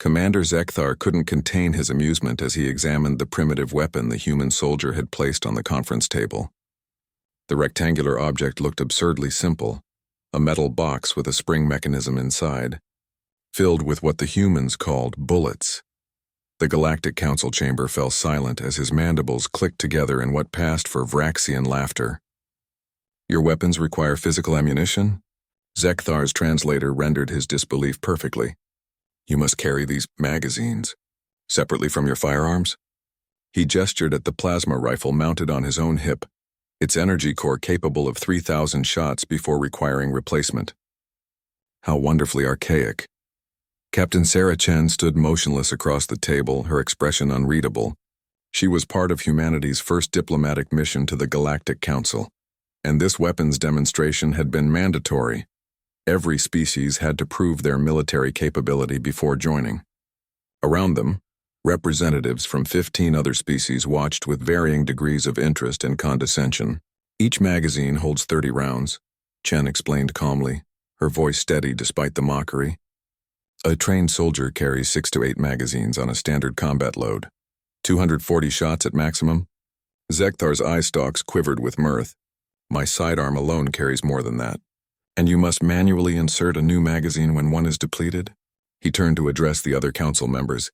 Commander Zekthar couldn't contain his amusement as he examined the primitive weapon the human soldier had placed on the conference table. The rectangular object looked absurdly simple, a metal box with a spring mechanism inside, filled with what the humans called bullets. The Galactic Council chamber fell silent as his mandibles clicked together in what passed for Vraxian laughter. "Your weapons require physical ammunition?" Zekthar's translator rendered his disbelief perfectly. "You must carry these magazines separately from your firearms?" He gestured at the plasma rifle mounted on his own hip, its energy core capable of 3,000 shots before requiring replacement. How wonderfully archaic. Captain Sarah Chen stood motionless across the table, her expression unreadable. She was part of humanity's first diplomatic mission to the Galactic Council, and this weapons demonstration had been mandatory. Every species had to prove their military capability before joining. Around them, representatives from 15 other species watched with varying degrees of interest and condescension. "Each magazine holds 30 rounds, Chen explained calmly, her voice steady despite the mockery. "A trained soldier carries 6 to 8 magazines on a standard combat load. 240 shots at maximum." Zekthar's eye stalks quivered with mirth. "My sidearm alone carries more than that. And you must manually insert a new magazine when one is depleted?" He turned to address the other council members.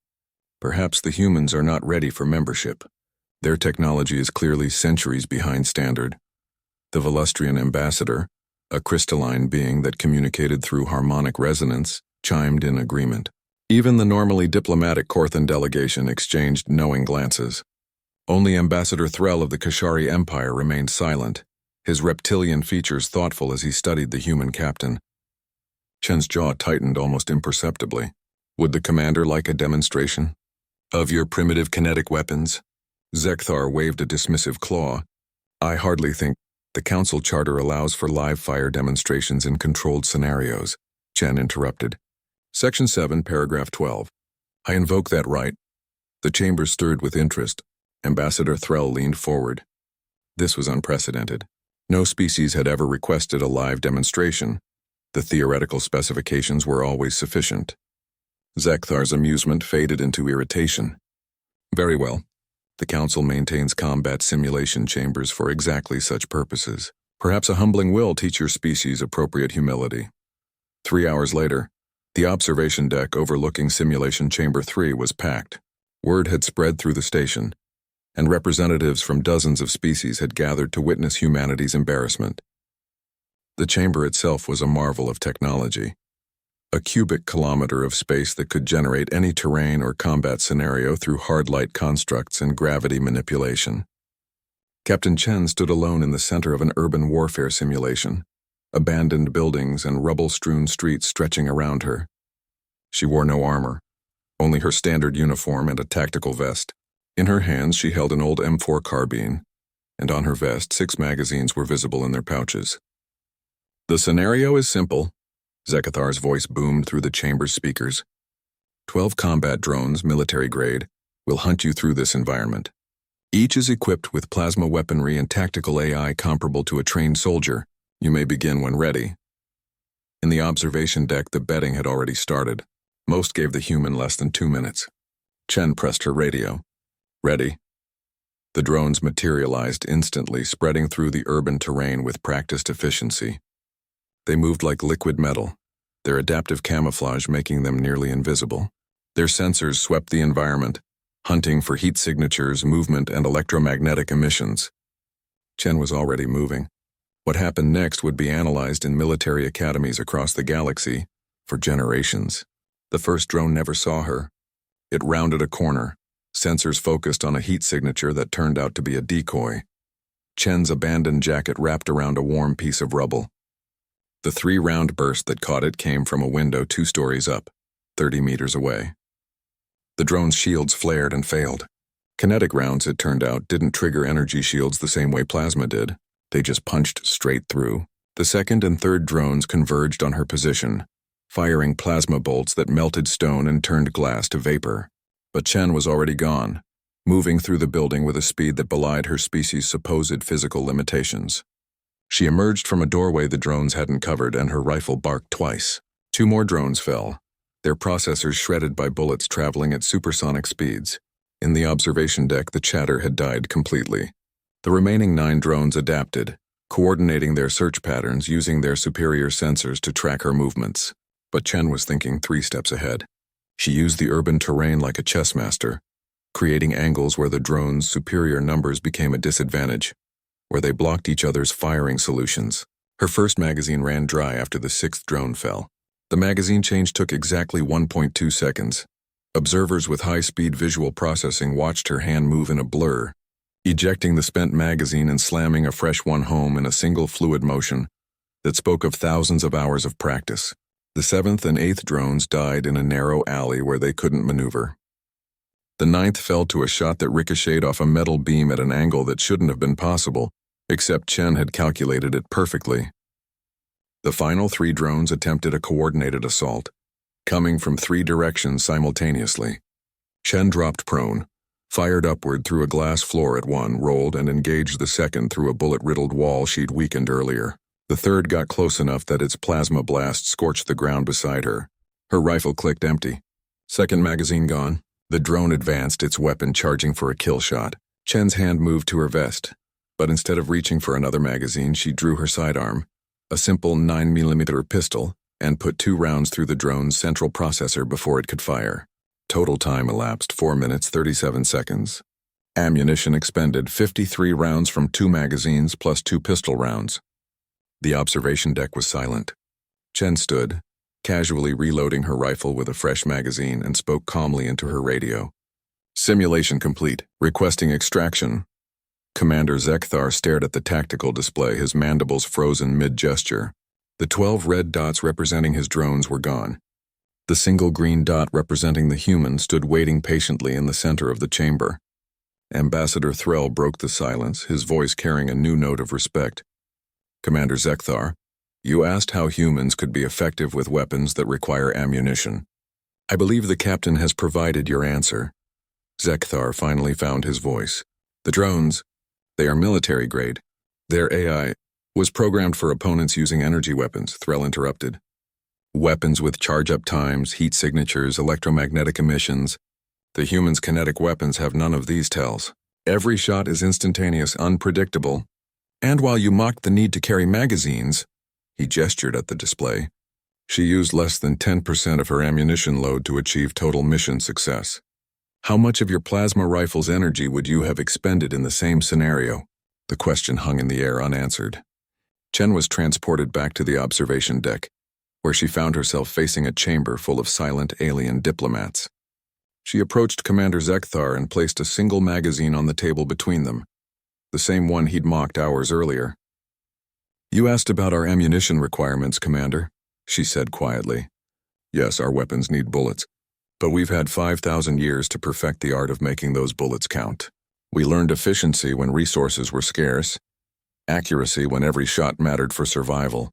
"Perhaps the humans are not ready for membership. Their technology is clearly centuries behind standard." The Velustrian ambassador, a crystalline being that communicated through harmonic resonance, chimed in agreement. Even the normally diplomatic Korthan delegation exchanged knowing glances. Only Ambassador Threll of the Kashari Empire remained silent, his reptilian features thoughtful as he studied the human captain. Chen's jaw tightened almost imperceptibly. "Would the commander like a demonstration of your primitive kinetic weapons?" Zekthar waved a dismissive claw. "I hardly think the council charter allows for live fire demonstrations in controlled scenarios," Chen interrupted. Section 7, paragraph 12. "I invoke that right." The chamber stirred with interest. Ambassador Threll leaned forward. This was unprecedented. No species had ever requested a live demonstration. The theoretical specifications were always sufficient. Zekthar's amusement faded into irritation. "Very well. The Council maintains combat simulation chambers for exactly such purposes. Perhaps a humbling will teach your species appropriate humility." 3 hours later, the observation deck overlooking Simulation Chamber 3 was packed. Word had spread through the station, and representatives from dozens of species had gathered to witness humanity's embarrassment. The chamber itself was a marvel of technology. A cubic kilometer of space that could generate any terrain or combat scenario through hard light constructs and gravity manipulation. Captain Chen stood alone in the center of an urban warfare simulation, abandoned buildings and rubble-strewn streets stretching around her. She wore no armor, only her standard uniform and a tactical vest. In her hands she held an old M4 carbine, and on her vest 6 magazines were visible in their pouches. "The scenario is simple," Zekathar's voice boomed through the chamber's speakers. 12 combat drones, military grade, will hunt you through this environment. Each is equipped with plasma weaponry and tactical AI comparable to a trained soldier. You may begin when ready. In the observation deck, the betting had already started. Most gave the human less than 2 minutes. Chen pressed her radio. "Ready." The drones materialized instantly, spreading through the urban terrain with practiced efficiency. They moved like liquid metal, their adaptive camouflage making them nearly invisible. Their sensors swept the environment, hunting for heat signatures, movement, and electromagnetic emissions. Chen was already moving. What happened next would be analyzed in military academies across the galaxy for generations. The first drone never saw her. It rounded a corner, sensors focused on a heat signature that turned out to be a decoy. Chen's abandoned jacket wrapped around a warm piece of rubble. The 3-round burst that caught it came from a window 2 stories up, 30 meters away. The drone's shields flared and failed. Kinetic rounds, it turned out, didn't trigger energy shields the same way plasma did. They just punched straight through. The second and third drones converged on her position, firing plasma bolts that melted stone and turned glass to vapor. But Chen was already gone, moving through the building with a speed that belied her species' supposed physical limitations. She emerged from a doorway the drones hadn't covered, and her rifle barked twice. 2 more drones fell, their processors shredded by bullets traveling at supersonic speeds. In the observation deck, the chatter had died completely. The remaining 9 drones adapted, coordinating their search patterns using their superior sensors to track her movements. But Chen was thinking 3 steps ahead. She used the urban terrain like a chess master, creating angles where the drones' superior numbers became a disadvantage, where they blocked each other's firing solutions. Her first magazine ran dry after the 6th drone fell. The magazine change took exactly 1.2 seconds. Observers with high-speed visual processing watched her hand move in a blur, ejecting the spent magazine and slamming a fresh one home in a single fluid motion that spoke of thousands of hours of practice. The 7th and 8th drones died in a narrow alley where they couldn't maneuver. The 9th fell to a shot that ricocheted off a metal beam at an angle that shouldn't have been possible, except Chen had calculated it perfectly. The final 3 drones attempted a coordinated assault, coming from 3 directions simultaneously. Chen dropped prone, fired upward through a glass floor at one, rolled and engaged the 2nd through a bullet-riddled wall she'd weakened earlier. The 3rd got close enough that its plasma blast scorched the ground beside her. Her rifle clicked empty. 2nd magazine gone. The drone advanced, its weapon charging for a kill shot. Chen's hand moved to her vest, but instead of reaching for another magazine, she drew her sidearm, a simple 9mm pistol, and put 2 rounds through the drone's central processor before it could fire. Total time elapsed 4 minutes 37 seconds. Ammunition expended 53 rounds from 2 magazines plus 2 pistol rounds. The observation deck was silent. Chen stood, casually reloading her rifle with a fresh magazine, and spoke calmly into her radio. Simulation complete. Requesting extraction. Commander Zekthar stared at the tactical display, his mandibles frozen mid-gesture. The 12 red dots representing his drones were gone. The single green dot representing the human stood waiting patiently in the center of the chamber. Ambassador Threll broke the silence, his voice carrying a new note of respect. Commander Zekthar, you asked how humans could be effective with weapons that require ammunition. I believe the captain has provided your answer. Zekthar finally found his voice. The drones, they are military grade. Their AI was programmed for opponents using energy weapons, Threll interrupted. Weapons with charge-up times, heat signatures, electromagnetic emissions. The humans' kinetic weapons have none of these tells. Every shot is instantaneous, unpredictable. And while you mocked the need to carry magazines, he gestured at the display, she used less than 10% of her ammunition load to achieve total mission success. How much of your plasma rifle's energy would you have expended in the same scenario? The question hung in the air unanswered. Chen was transported back to the observation deck, where she found herself facing a chamber full of silent alien diplomats. She approached Commander Zekthar and placed a single magazine on the table between them, the same one he'd mocked hours earlier. You asked about our ammunition requirements, Commander, she said quietly. Yes, our weapons need bullets, but we've had 5,000 years to perfect the art of making those bullets count. We learned efficiency when resources were scarce, accuracy when every shot mattered for survival,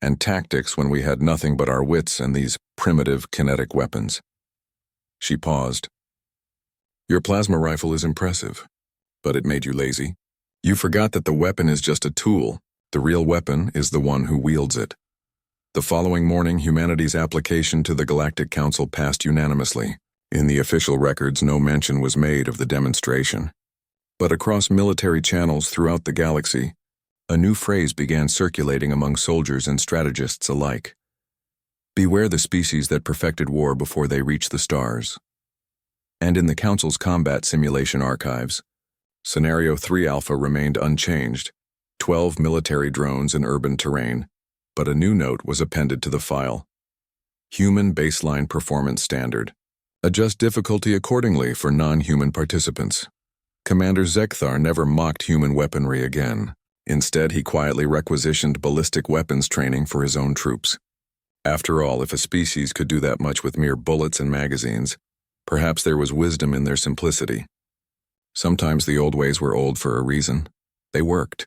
and tactics when we had nothing but our wits and these primitive kinetic weapons. She paused. Your plasma rifle is impressive, but it made you lazy. You forgot that the weapon is just a tool. The real weapon is the one who wields it. The following morning, humanity's application to the Galactic Council passed unanimously. In the official records, no mention was made of the demonstration. But across military channels throughout the galaxy, a new phrase began circulating among soldiers and strategists alike. Beware the species that perfected war before they reach the stars. And in the Council's combat simulation archives, Scenario 3 Alpha remained unchanged, 12 military drones in urban terrain, but a new note was appended to the file. Human baseline performance standard. Adjust difficulty accordingly for non-human participants. Commander Zekthar never mocked human weaponry again. Instead, he quietly requisitioned ballistic weapons training for his own troops. After all, if a species could do that much with mere bullets and magazines, perhaps there was wisdom in their simplicity. Sometimes the old ways were old for a reason. They worked.